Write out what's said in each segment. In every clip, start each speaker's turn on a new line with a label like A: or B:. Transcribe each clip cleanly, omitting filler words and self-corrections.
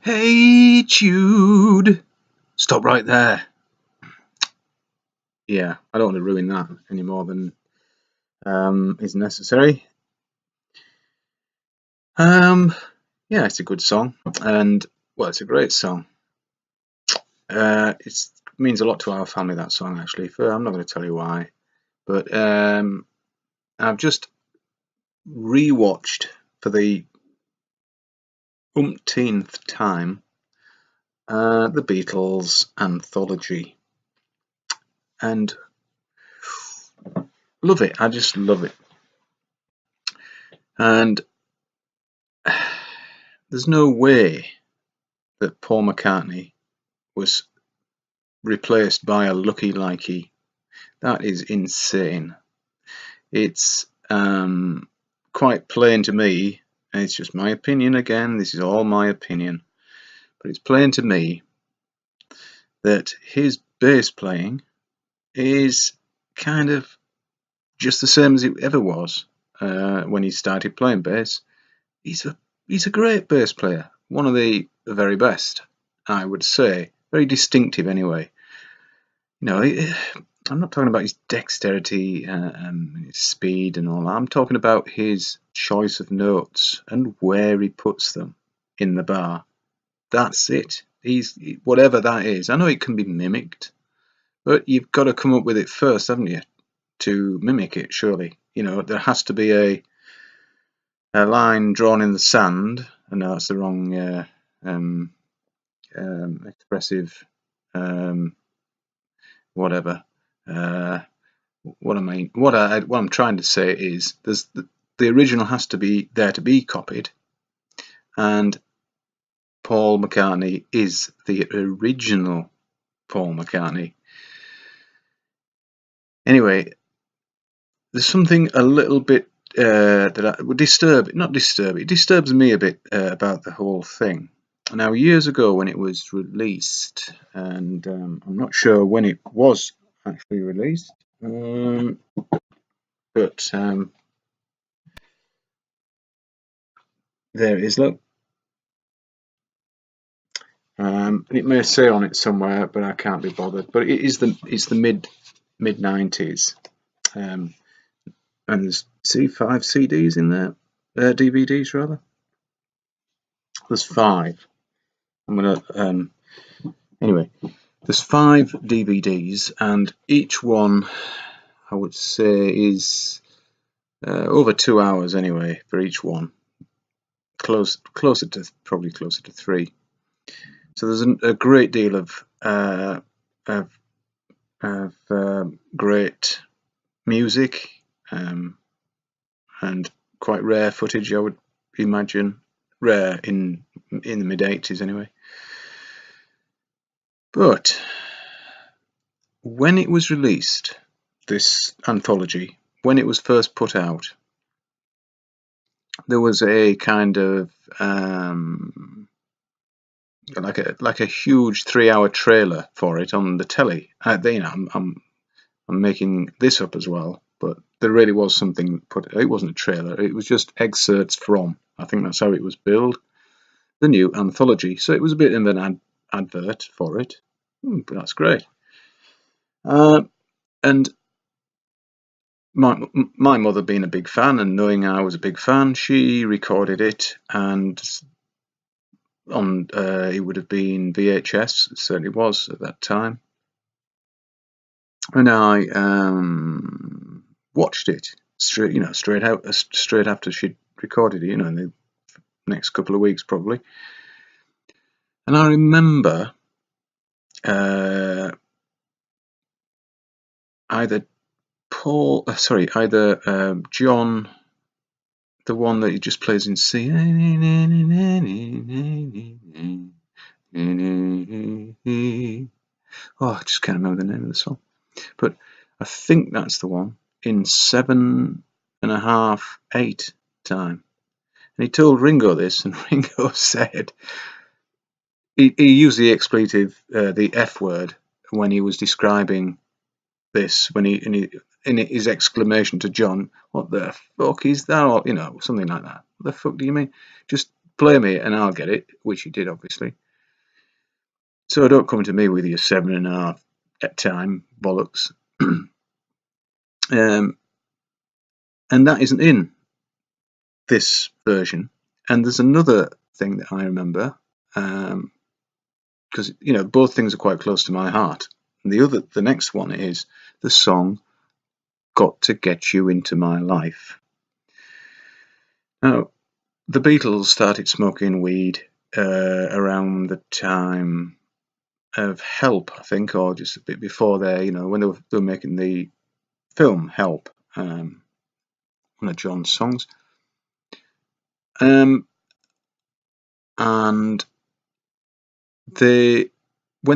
A: Hey Jude, stop right there. Yeah, I don't want to ruin that any more than is necessary. Yeah, it's a good song, and well, it's a great song. It means a lot to our family, that song, actually. I'm not going to tell you why, but I've just rewatched for the umpteenth time the Beatles anthology, and love it. I just love it, and there's no way that Paul McCartney was replaced by a Lucky Likey. That is insane. It's quite plain to me, and it's just my opinion again, this is all my opinion, but it's plain to me that his bass playing is kind of just the same as it ever was when he started playing bass. He's a great bass player, one of the very best, I would say, very distinctive anyway. You know, I'm not talking about his dexterity, his speed and all that. I'm talking about his choice of notes and where he puts them in the bar. That's it. He's whatever that is. I know it can be mimicked, but you've got to come up with it first, haven't you, to mimic it, surely. You know, there has to be a line drawn in the sand. I know that's the wrong expressive whatever. What I'm trying to say is the original has to be there to be copied, and Paul McCartney is the original Paul McCartney. Anyway, there's something a little bit that would it disturbs me a bit about the whole thing. Now, years ago when it was released, and I'm not sure when it was actually released, but there it is, look. It may say on it somewhere, but I can't be bothered. But it's the mid 90s, and there's 5 CDs in there, DVDs rather. There's 5. I'm gonna anyway. There's 5 DVDs, and each one I would say is over 2 hours anyway for each one. Closer to 3. So there's a great deal of great music and quite rare footage, I would imagine. Rare in the mid 80s anyway. But when it was released, this anthology, when it was first put out, there was a kind of like a huge 3-hour trailer for it on the telly. I'm making this up as well, but there really was something put. It wasn't a trailer. It was just excerpts from. I think that's how it was billed. The new anthology. So it was a bit of an advert for it. But that's great. And my mother being a big fan and knowing I was a big fan, she recorded it, and on it would have been VHS. It certainly was at that time. And I watched it straight after she'd recorded it, in the next couple of weeks probably. And I remember either John, the one that he just plays in C. Oh, I just can't remember the name of the song, but I think that's the one in 7.5, 8 time. And he told Ringo this, and Ringo said he used the expletive, the F word, when he was describing this, when in his exclamation to John, "What the fuck is that?" Or something like that. What the fuck do you mean? Just play me and I'll get it, which he did, obviously. So don't come to me with your 7.5 at time bollocks. And that isn't in this version. And there's another thing that I remember, because both things are quite close to my heart. And the next one is the song "Got to Get You Into My Life." Now, the Beatles started smoking weed around the time of Help, I think, or just a bit before there. When they were making the film Help, one of John's songs. And when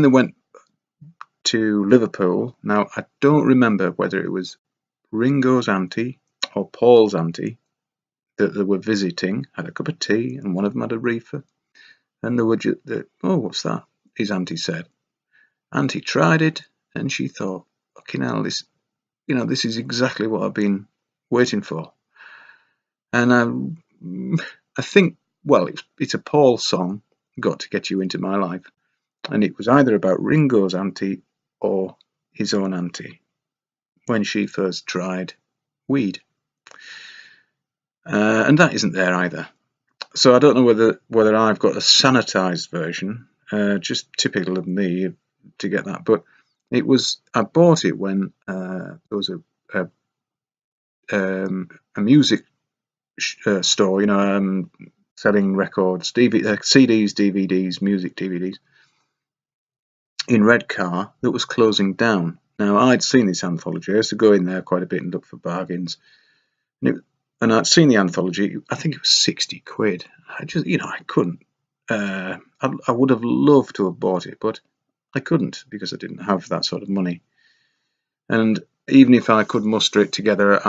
A: they went to Liverpool, now I don't remember whether it was Ringo's auntie or Paul's auntie that they were visiting, had a cup of tea, and one of them had a reefer, and they were just, oh, what's that? His auntie said. Auntie tried it, and she thought, fucking hell, this is exactly what I've been waiting for. And I think, well, it's a Paul song, Got to Get You Into My Life, and it was either about Ringo's auntie or his own auntie when she first tried weed. And that isn't there either. So I don't know whether I've got a sanitized version, just typical of me to get that. But I bought it when there was a music store, selling records, CDs, DVDs, music DVDs in Redcar that was closing down. Now, I'd seen this anthology. I used to go in there quite a bit and look for bargains. And I'd seen the anthology. I think it was 60 quid. I just, I couldn't. I would have loved to have bought it, but I couldn't because I didn't have that sort of money. And even if I could muster it together,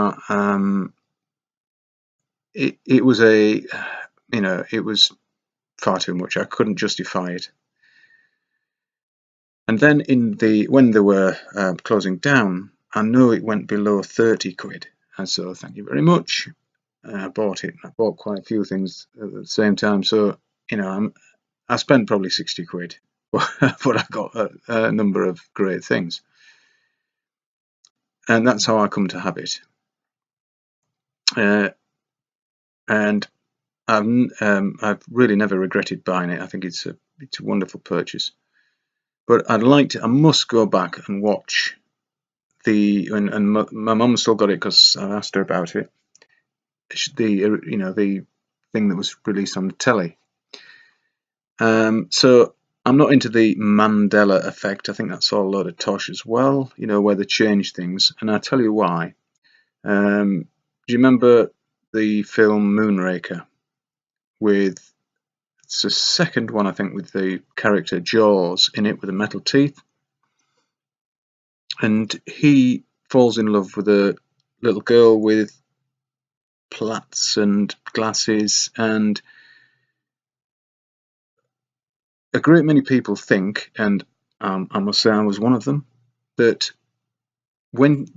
A: it was it was far too much. I couldn't justify it. And then when they were closing down, I know it went below 30 quid. And so thank you very much. I bought it. I bought quite a few things at the same time. So, I spent probably 60 quid, but I got a number of great things. And that's how I come to have it. And I've really never regretted buying it. I think it's a wonderful purchase. But I must go back and watch and my mum still got it because I asked her about it. The thing that was released on the telly. So I'm not into the Mandela effect. I think that's all a load of tosh as well. Where they change things, and I'll tell you why. Do you remember the film Moonraker? It's the second one, I think, with the character Jaws in it with the metal teeth, and he falls in love with a little girl with plaits and glasses, and a great many people think, and I must say I was one of them, that when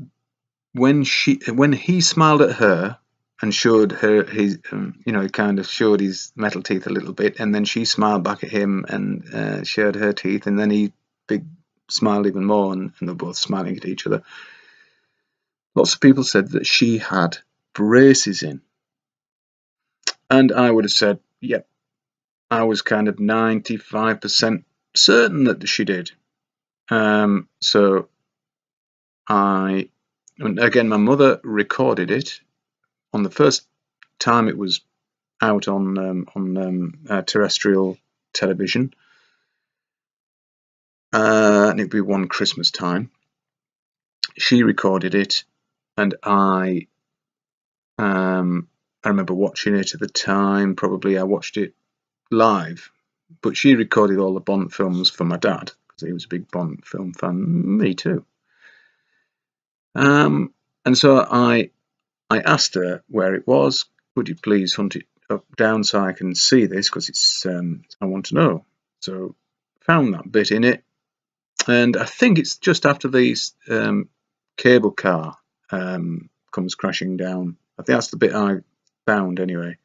A: he smiled at her and showed her his, he kind of showed his metal teeth a little bit, and then she smiled back at him and showed her teeth, and then he smiled even more, and they're both smiling at each other. Lots of people said that she had braces in, and I would have said, yep. I was kind of 95% certain that she did. So again, my mother recorded it on the first time it was out on terrestrial television, and it'd be one Christmas time. She recorded it, and I remember watching it at the time. Probably I watched it live, but she recorded all the Bond films for my dad because he was a big Bond film fan. Me too. And so I asked her where it was. Would you please hunt it up down so I can see this, because it's I want to know. So found that bit in it, and I think it's just after the cable car comes crashing down. I think that's the bit I found anyway.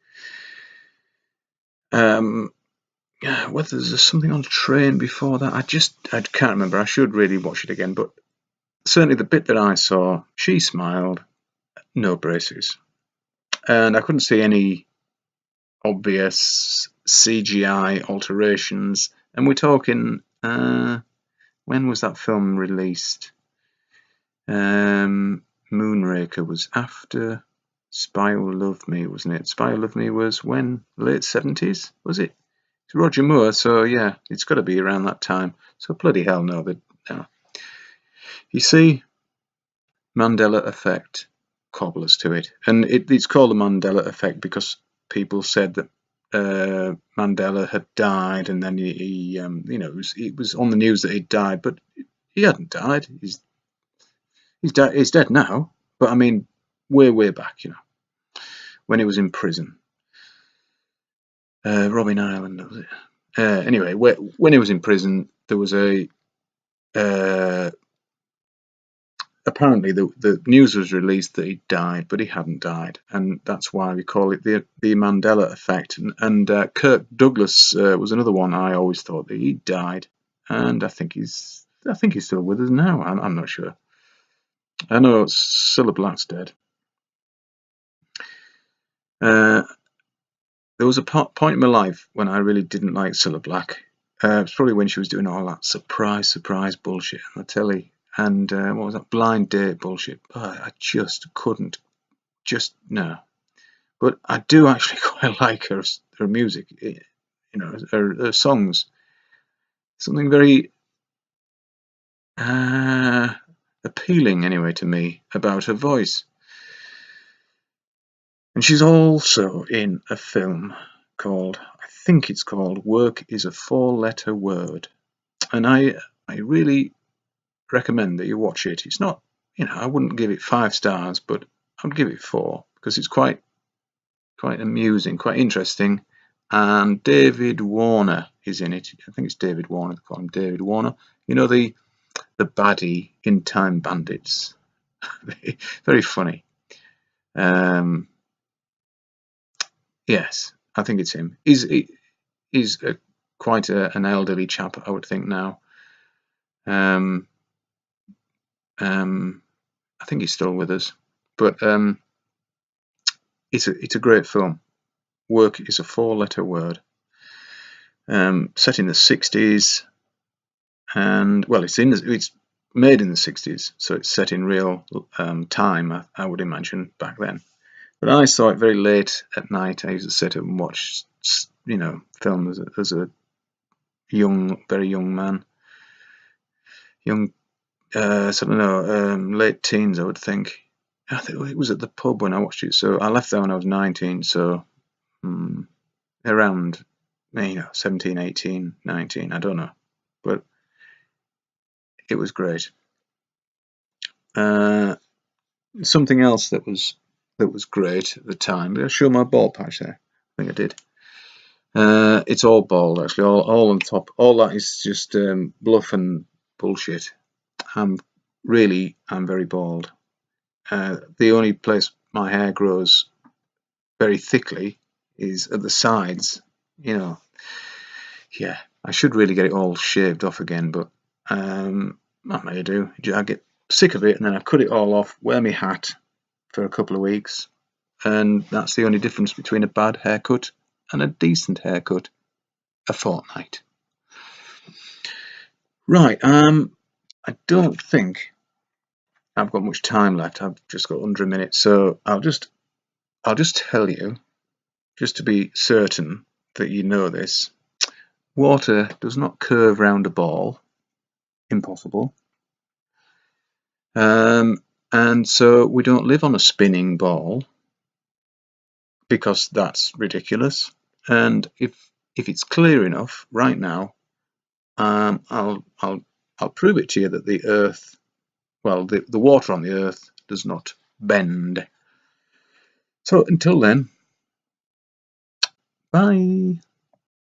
A: Whether there's something on a train before that, I can't remember. I should really watch it again, but certainly the bit that I saw, she smiled, no braces, and I couldn't see any obvious CGI alterations. And we're talking, when was that film released? Moonraker was after Spy Who Loved Me, wasn't it? Spy Who Loved Me was when? Late 70s, was it? It's Roger Moore, so yeah, it's got to be around that time. So bloody hell no. You see, Mandela Effect cobblers to it, and it's called the Mandela Effect because people said that Mandela had died, and then he it was on the news that he'd died, but he hadn't died. He's dead now, but I mean, way back, when he was in prison. Robin Island, was it? Anyway, when he was in prison, there was apparently the news was released that he died, but he hadn't died, and that's why we call it the Mandela Effect. And Kirk Douglas was another one. I always thought that he died, and I think he's still with us now. I'm not sure. I know Cilla Black's dead. There was a point in my life when I really didn't like Cilla Black. It's probably when she was doing all that surprise bullshit on the telly, and what was that, blind date bullshit. I just couldn't, no. But I do actually quite like her music, her songs. Something very appealing, anyway, to me about her voice. And she's also in a film called, I think it's called Work is a Four-Letter Word. And I really recommend that you watch it. It's not, I wouldn't give it 5 stars, but I'd give it 4 because it's quite amusing, quite interesting. And David Warner is in it. I think it's David Warner. They call him David Warner. You know, the baddie in Time Bandits. Very funny. Yes, I think it's him. He's quite an elderly chap, I would think now. I think he's still with us, but it's a great film. Work is a 4-letter word. Set in the 60s, and well, it's made in the 60s, so it's set in real time, I would imagine, back then. But I saw it very late at night. I used to sit up and watch, film as a very young man. Late teens, I would think. I think it was at the pub when I watched it. So I left there when I was 19, so around 17, 18, 19, I don't know. But it was great. Something else that was great at the time. Did I show my bald patch there? I think I did. It's all bald, actually. All on top. All that is just bluff and bullshit. I'm very bald. The only place my hair grows very thickly is at the sides. Yeah, I should really get it all shaved off again, but I may do. I get sick of it, and then I cut it all off, wear my hat for a couple of weeks, and that's the only difference between a bad haircut and a decent haircut. A fortnight. Right. I don't think I've got much time left. I've just got 100 minutes, so I'll just tell you, just to be certain that you know this. Water does not curve round a ball. Impossible. And so we don't live on a spinning ball because that's ridiculous. And if it's clear enough right now, I'll prove it to you that the Earth, well, the water on the Earth does not bend. So until then, bye.